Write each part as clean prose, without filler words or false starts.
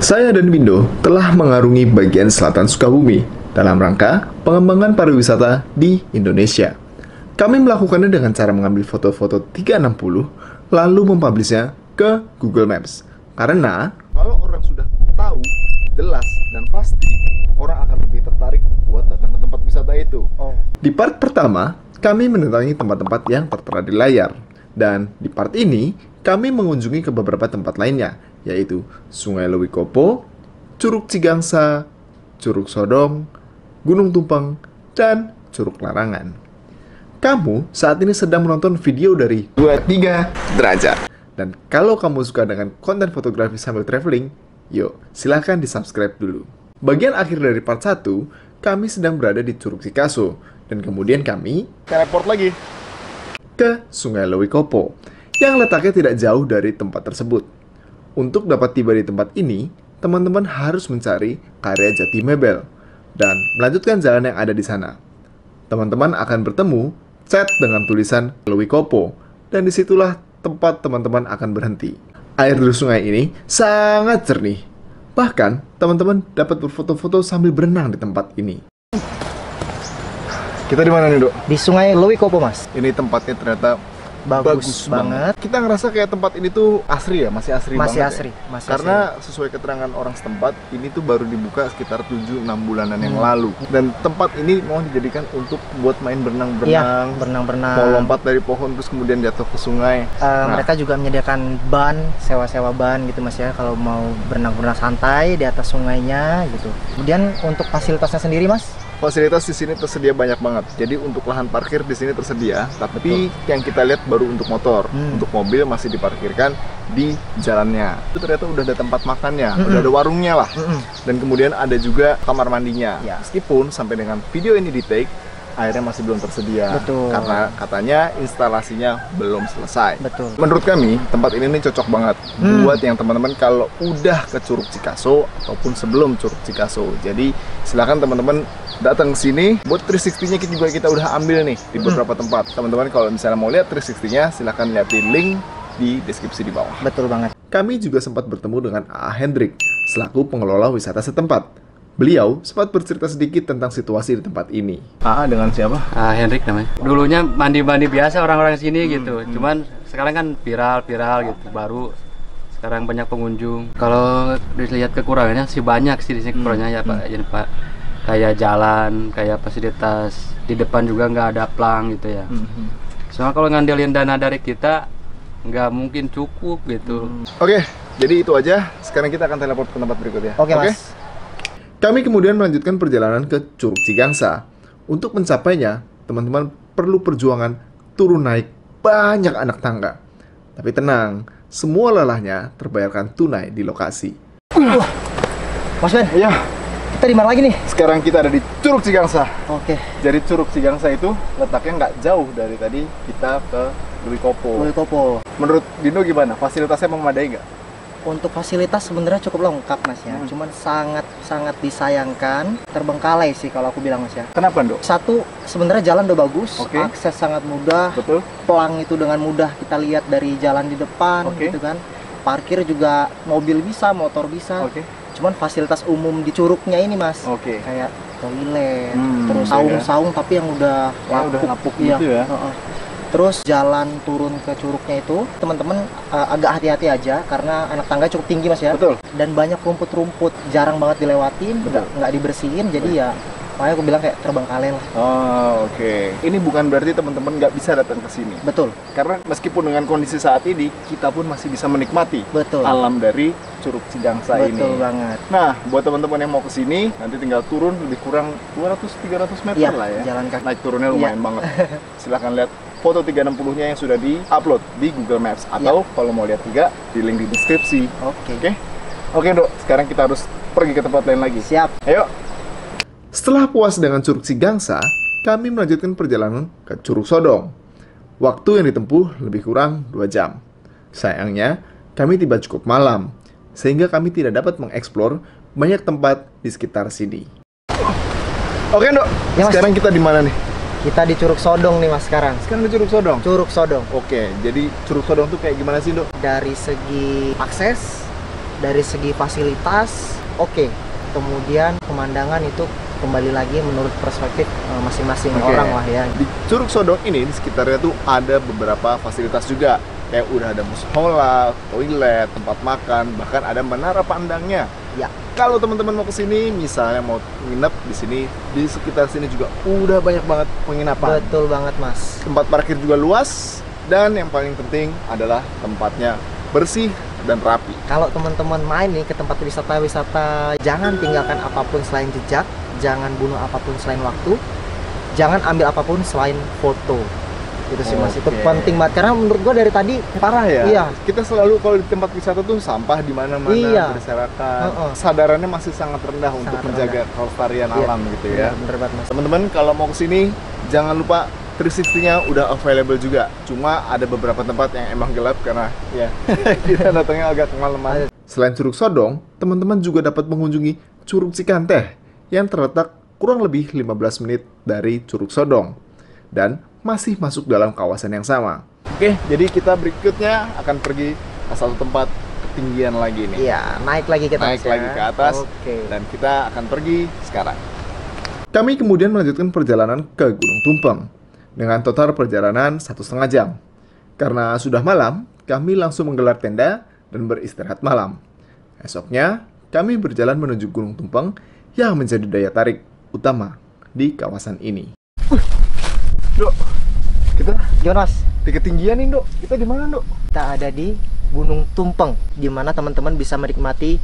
Saya dan Windo telah mengarungi bagian selatan Sukabumi dalam rangka pengembangan pariwisata di Indonesia. Kami melakukannya dengan cara mengambil foto-foto 360 lalu mempublishnya ke Google Maps. Karena kalau orang sudah tahu, jelas, dan pasti, orang akan lebih tertarik buat datang ke tempat wisata itu. Di part pertama, kami mendatangi tempat-tempat yang tertera di layar. Dan di part ini, kami mengunjungi ke beberapa tempat lainnya, yaitu Sungai Lewikopo, Curug Cigangsa, Curug Sodong, Gunung Tumpeng, dan Curug Larangan. Kamu saat ini sedang menonton video dari 23 derajat. Dan kalau kamu suka dengan konten fotografi sambil traveling, yuk silahkan di-subscribe dulu. Bagian akhir dari part 1, kami sedang berada di Curug Cikaso, dan kemudian kami teleport lagi ke Sungai Lewikopo, yang letaknya tidak jauh dari tempat tersebut. Untuk dapat tiba di tempat ini, teman-teman harus mencari karya Jati Mebel dan melanjutkan jalan yang ada di sana. Teman-teman akan bertemu chat dengan tulisan Lewikopo, dan disitulah tempat teman-teman akan berhenti. Air dari sungai ini sangat jernih. Bahkan, teman-teman dapat berfoto-foto sambil berenang di tempat ini. Kita di mana nih, Dok? Di Sungai Lewikopo, Mas. Ini tempatnya ternyata bagus banget. Kita ngerasa kayak tempat ini tuh asri ya, masih asri Masih banget asri, ya? masih Karena sesuai keterangan orang setempat, ini tuh baru dibuka sekitar 7-6 bulanan yang lalu. Dan tempat ini mau dijadikan untuk buat main berenang-berenang. Iya, berenang-berenang. Mau lompat dari pohon terus kemudian jatuh ke sungai. Mereka juga menyediakan ban, sewa-sewa ban gitu, Mas ya, kalau mau berenang-berenang santai di atas sungainya gitu. Kemudian untuk fasilitasnya sendiri, Mas? Fasilitas di sini tersedia banyak banget. Jadi untuk lahan parkir di sini tersedia, tapi yang kita lihat baru untuk motor. Untuk mobil masih diparkirkan di jalannya. Itu ternyata udah ada tempat makannya, udah ada warungnya lah. Dan kemudian ada juga kamar mandinya. Ya. Meskipun sampai dengan video ini di take, airnya masih belum tersedia. Betul. Karena katanya instalasinya belum selesai. Betul. Menurut kami, tempat ini nih cocok banget buat yang teman-teman kalau udah ke Curug Cikaso ataupun sebelum Curug Cikaso. Jadi silakan teman-teman datang ke sini. Buat 360-nya kita udah ambil nih di beberapa tempat. Teman-teman kalau misalnya mau lihat 360-nya, silakan lihat di link di deskripsi di bawah. Betul banget. Kami juga sempat bertemu dengan A. Hendrik selaku pengelola wisata setempat. Beliau sempat bercerita sedikit tentang situasi di tempat ini. AA dengan siapa? Hendrik namanya. Dulunya mandi-mandi biasa orang-orang sini gitu. Cuman sekarang kan viral gitu. Baru sekarang banyak pengunjung. Kalau dilihat kekurangannya sih banyak sih di sini kekurangannya ya Pak. Jadi Pak, kayak jalan, kayak fasilitas di depan juga nggak ada plang gitu ya. Soalnya kalau ngandelin dana dari kita nggak mungkin cukup gitu. Oke, jadi itu aja. Sekarang kita akan teleport ke tempat berikutnya. Oke, Mas. Kami kemudian melanjutkan perjalanan ke Curug Cigangsa. Untuk mencapainya, teman-teman perlu perjuangan turun naik banyak anak tangga. Tapi tenang, semua lelahnya terbayarkan tunai di lokasi. Mas Ben, Iya, kita di mana lagi nih? sekarang kita ada di Curug Cigangsa. Oke. Jadi Curug Cigangsa itu letaknya nggak jauh dari tadi kita ke Lewikopo. Lewikopo. Menurut Dino gimana? Fasilitasnya memadai nggak? Untuk fasilitas sebenarnya cukup lengkap, Mas ya. Cuman sangat disayangkan terbengkalai sih kalau aku bilang, Mas ya. Kenapa, Dok? Satu, sebenarnya jalan udah bagus, Oke. akses sangat mudah, Betul. pelang itu dengan mudah kita lihat dari jalan di depan, Oke. gitu kan. Parkir juga mobil bisa, motor bisa. Oke. Cuman fasilitas umum di curugnya ini, Mas, Oke. kayak toilet, terus iya. saung-saung tapi yang udah Ya, udah lapuk iya. gitu ya. Terus jalan turun ke curugnya itu, teman-teman agak hati-hati aja karena anak tangga cukup tinggi, Mas ya. Betul. Dan banyak rumput-rumput, jarang banget dilewatin, Betul. nggak dibersihin, jadi ya makanya aku bilang kayak terbengkalai lah. Oh, oke. Ini bukan berarti teman-teman nggak bisa datang ke sini. Betul, Karena meskipun dengan kondisi saat ini, kita pun masih bisa menikmati betul. alam dari Curug Cigangsa ini. Betul banget. Nah, buat teman-teman yang mau ke sini, nanti tinggal turun lebih kurang 200-300 meter Iya, lah ya. jalan kaki. Naik turunnya lumayan banget. Silahkan lihat foto 360-nya yang sudah di-upload di Google Maps. Atau kalau mau lihat juga, di link di deskripsi. Oke. Oke? Oke, Dok. Sekarang kita harus pergi ke tempat lain lagi. Siap. Ayo. Setelah puas dengan Curug Cigangsa, kami melanjutkan perjalanan ke Curug Sodong. Waktu yang ditempuh lebih kurang 2 jam. Sayangnya, kami tiba cukup malam, sehingga kami tidak dapat mengeksplor banyak tempat di sekitar sini. Oke, Dok. Ya, Mas. Sekarang kita di mana nih? Kita di Curug Sodong nih, Mas, sekarang. Sekarang di Curug Sodong. Curug Sodong. Oke, jadi Curug Sodong tuh kayak gimana sih, Dok? Dari segi akses dari segi fasilitas oke. Kemudian pemandangan itu kembali lagi menurut perspektif masing-masing Oke. orang lah ya. Di Curug Sodong ini di sekitarnya tuh ada beberapa fasilitas juga. Kayak udah ada musola, toilet, tempat makan, bahkan ada menara pandangnya. Ya. Kalau teman-teman mau ke sini, misalnya mau nginep di sini, di sekitar sini juga udah banyak banget penginapan. Betul banget Mas. Tempat parkir juga luas, dan yang paling penting adalah tempatnya bersih dan rapi. Kalau teman-teman main nih ke tempat wisata-wisata, jangan tinggalkan apapun selain jejak, jangan bunuh apapun selain waktu, jangan ambil apapun selain foto. Itu sih Mas, itu Oke. penting banget karena menurut gua dari tadi Parah ya? Iya. Kita selalu kalau di tempat wisata tuh sampah di mana-mana Iya. berserakan. Heeh. Kesadarannya masih sangat rendah untuk Sangat menjaga kelestarian Iya. alam gitu ya. Bener banget Mas. Teman-teman kalau mau kesini jangan lupa 360-nya udah available juga. Cuma ada beberapa tempat yang emang gelap karena ya kita datangnya agak kemalaman. Selain Curug Sodong, teman-teman juga dapat mengunjungi Curug Cikanteh yang terletak kurang lebih 15 menit dari Curug Sodong dan masih masuk dalam kawasan yang sama. Oke, jadi kita berikutnya akan pergi ke satu tempat ketinggian lagi nih. Iya, naik lagi kita Naik Mas, ya. lagi ke atas Oke. dan kita akan pergi sekarang. Kami kemudian melanjutkan perjalanan ke Gunung Tumpeng dengan total perjalanan 1,5 jam. Karena sudah malam, kami langsung menggelar tenda dan beristirahat malam. Esoknya, kami berjalan menuju Gunung Tumpeng yang menjadi daya tarik utama di kawasan ini. Dok, kita Gimana Mas? di ketinggian nih, Dok. Kita di mana, Dok? Kita ada di Gunung Tumpeng, di mana teman-teman bisa menikmati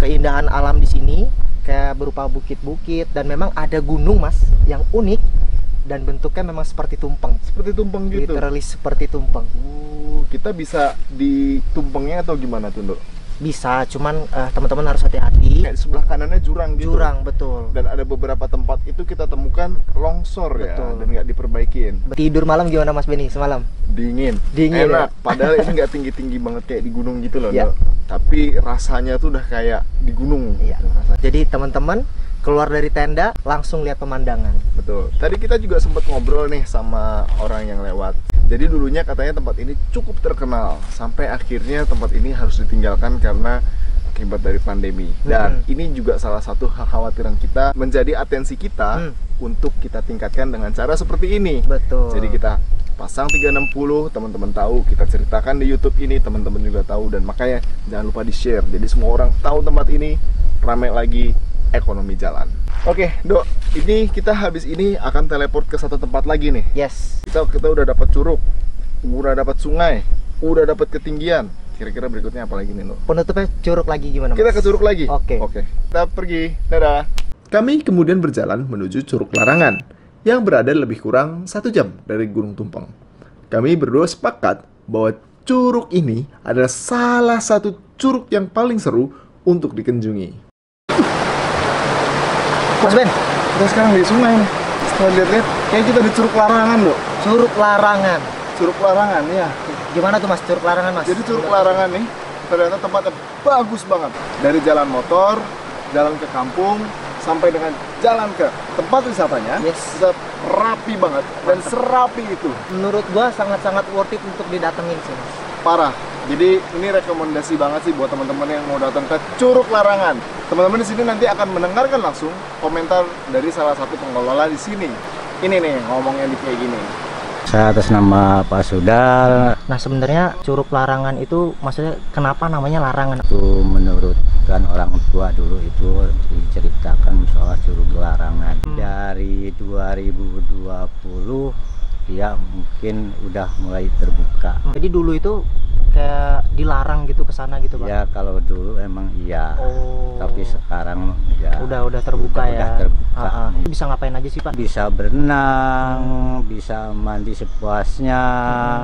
keindahan alam di sini, kayak berupa bukit-bukit dan memang ada gunung Mas yang unik dan bentuknya memang seperti tumpeng. Seperti tumpeng gitu. Literally seperti tumpeng. Kita bisa di tumpengnya atau gimana tuh, Dok? Bisa, cuman teman-teman harus hati-hati. Kayak sebelah kanannya jurang gitu. Jurang, betul. Dan ada beberapa tempat itu kita temukan longsor ya, Betul. dan nggak diperbaikin. Tidur malam gimana Mas Beni semalam? Dingin, Dingin, enak. Padahal ini nggak tinggi-tinggi banget kayak di gunung gitu loh, Iya. Dok. Tapi rasanya tuh udah kayak di gunung. Iya. gitu rasanya. Jadi teman-teman keluar dari tenda langsung lihat pemandangan. Betul. Tadi kita juga sempat ngobrol nih sama orang yang lewat. Jadi dulunya katanya tempat ini cukup terkenal sampai akhirnya tempat ini harus ditinggalkan karena akibat dari pandemi. Dan ini juga salah satu kekhawatiran kita menjadi atensi kita untuk kita tingkatkan dengan cara seperti ini. Betul. Jadi kita pasang 360, teman-teman tahu, kita ceritakan di YouTube ini, teman-teman juga tahu, dan makanya jangan lupa di-share. Jadi semua orang tahu tempat ini, ramai lagi, ekonomi jalan. Oke, Dok, ini kita habis ini akan teleport ke satu tempat lagi nih. Yes. Kita udah dapat curug, udah dapat sungai, udah dapat ketinggian. Kira-kira berikutnya apa lagi nih, Dok? Penutupnya curug lagi gimana Mas? Kita ke curug lagi. Oke. Kita pergi. Dadah. Kami kemudian berjalan menuju Curug Larangan yang berada lebih kurang 1 jam dari Gunung Tumpeng. Kami berdua sepakat bahwa curug ini adalah salah satu curug yang paling seru untuk dikunjungi. Mas Ben, Kita sekarang di sungai nih. Setelah lihat-lihat, kayak kita di Curug Larangan, Dok. Curug Larangan. Curug Larangan, ya. Gimana tuh Mas, Curug Larangan Mas? Jadi Curug Larangan nih, ternyata tempatnya bagus banget. Dari jalan motor, jalan ke kampung, sampai dengan jalan ke tempat wisatanya, Yes. bisa rapi banget dan serapi itu. Menurut gua sangat-sangat worth it untuk didatengin sih Mas. Parah. Jadi ini rekomendasi banget sih buat teman-teman yang mau datang ke Curug Larangan. Teman-teman di sini nanti akan mendengarkan langsung komentar dari salah satu pengelola di sini. Ini nih ngomongnya di kayak gini. Saya atas nama Pak Sudal. Nah sebenarnya Curug Larangan itu maksudnya kenapa namanya larangan? Itu menurutkan orang tua dulu itu diceritakan soal Curug Larangan. Dari 2020 dia mungkin udah mulai terbuka. Jadi dulu itu kayak dilarang gitu ke sana gitu Pak? Ya kalau dulu emang iya. Oh. Tapi sekarang ya udah terbuka ya. udah terbuka. Ah, ah. Bisa ngapain aja sih Pak? Bisa berenang, bisa mandi sepuasnya.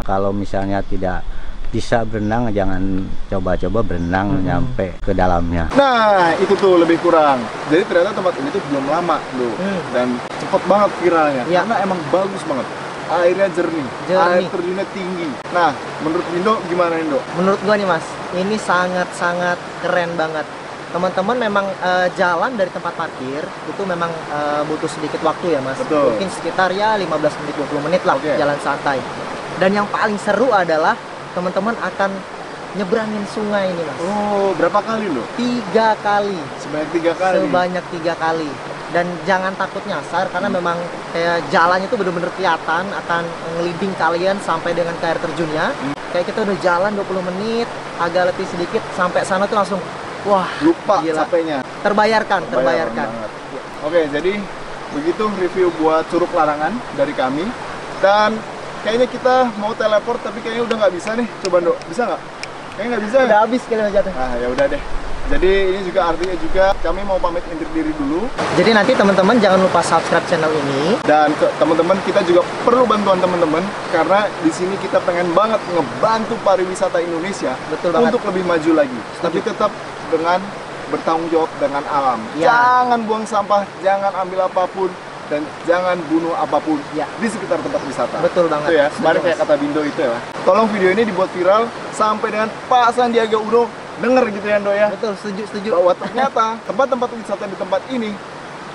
Kalau misalnya tidak bisa berenang, jangan coba-coba berenang nyampe ke dalamnya. Nah, itu tuh lebih kurang. Jadi ternyata tempat ini tuh belum lama loh. Dan cepet banget viralnya. Iya. Karena emang bagus banget. Airnya jernih, air terjunnya tinggi. Nah, menurut Indo gimana Indo? Menurut gua nih Mas, ini sangat-sangat keren banget. Teman-teman memang jalan dari tempat parkir itu memang butuh sedikit waktu ya Mas. Betul. Mungkin sekitar ya 15 menit 20 menit lah Oke. jalan santai. Dan yang paling seru adalah teman-teman akan nyebrangin sungai ini mas. Oh, berapa kali lo? 3 kali. Sebanyak 3 kali. Sebanyak 3 kali. Dan jangan takut nyasar karena memang kayak jalannya tuh bener-bener kelihatan akan ngeliding kalian sampai dengan ke air terjunnya. Kayak kita udah jalan 20 menit, agak letih sedikit, sampai sana tuh langsung wah, Lupa gila. capeknya. Terbayarkan. Banget. Oke, jadi begitu review buat Curug Larangan dari kami. Dan kayaknya kita mau teleport tapi kayaknya udah nggak bisa nih. Coba Dok, bisa nggak? Kayaknya nggak bisa. Udah habis kali jatuh. Ah, ya udah deh. Jadi ini juga artinya juga kami mau pamit undur diri dulu. Jadi nanti teman-teman jangan lupa subscribe channel ini. Dan ke teman-teman kita juga perlu bantuan teman-teman karena di sini kita pengen banget ngebantu pariwisata Indonesia Betul banget. untuk lebih maju lagi. Tapi tetap dengan bertanggung jawab dengan alam. Ya. Jangan buang sampah, jangan ambil apapun dan jangan bunuh apapun Ya. di sekitar tempat wisata. Betul banget. Itu ya, Setuju, kemarin kayak Mas. kata Bindo itu ya. Tolong video ini dibuat viral sampai dengan Pak Sandiaga Uno denger gitu ya Ndo ya. Betul, setuju. Bahwa ternyata tempat-tempat wisata di tempat ini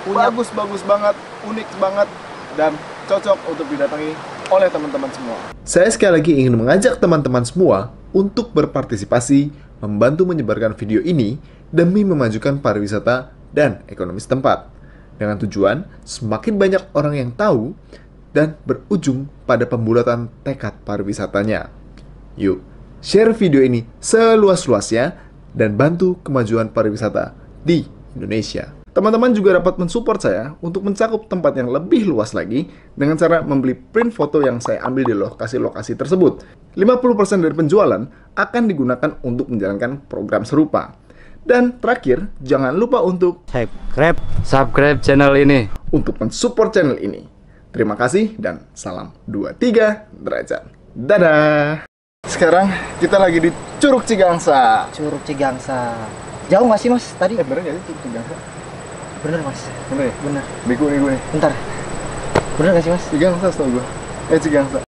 bagus-bagus banget, unik banget, dan cocok untuk didatangi oleh teman-teman semua. Saya sekali lagi ingin mengajak teman-teman semua untuk berpartisipasi membantu menyebarkan video ini demi memajukan pariwisata dan ekonomi setempat. Dengan tujuan semakin banyak orang yang tahu dan berujung pada pembulatan tekad pariwisatanya. Yuk, share video ini seluas-luasnya dan bantu kemajuan pariwisata di Indonesia. Teman-teman juga dapat mensupport saya untuk mencakup tempat yang lebih luas lagi dengan cara membeli print foto yang saya ambil di lokasi-lokasi tersebut. 50% dari penjualan akan digunakan untuk menjalankan program serupa. Dan terakhir, jangan lupa untuk Subscribe channel ini. untuk mensupport channel ini. Terima kasih dan salam 23 derajat. Dadah! Sekarang kita lagi di Curug Cigangsa. Curug Cigangsa. Jauh nggak sih mas tadi? Bener gak sih Curug Cigangsa? Bener mas. Bener ya? Bener. Bego nih gue nih. Bentar. Bener nggak sih mas? Cigangsa setau gue. Cigangsa.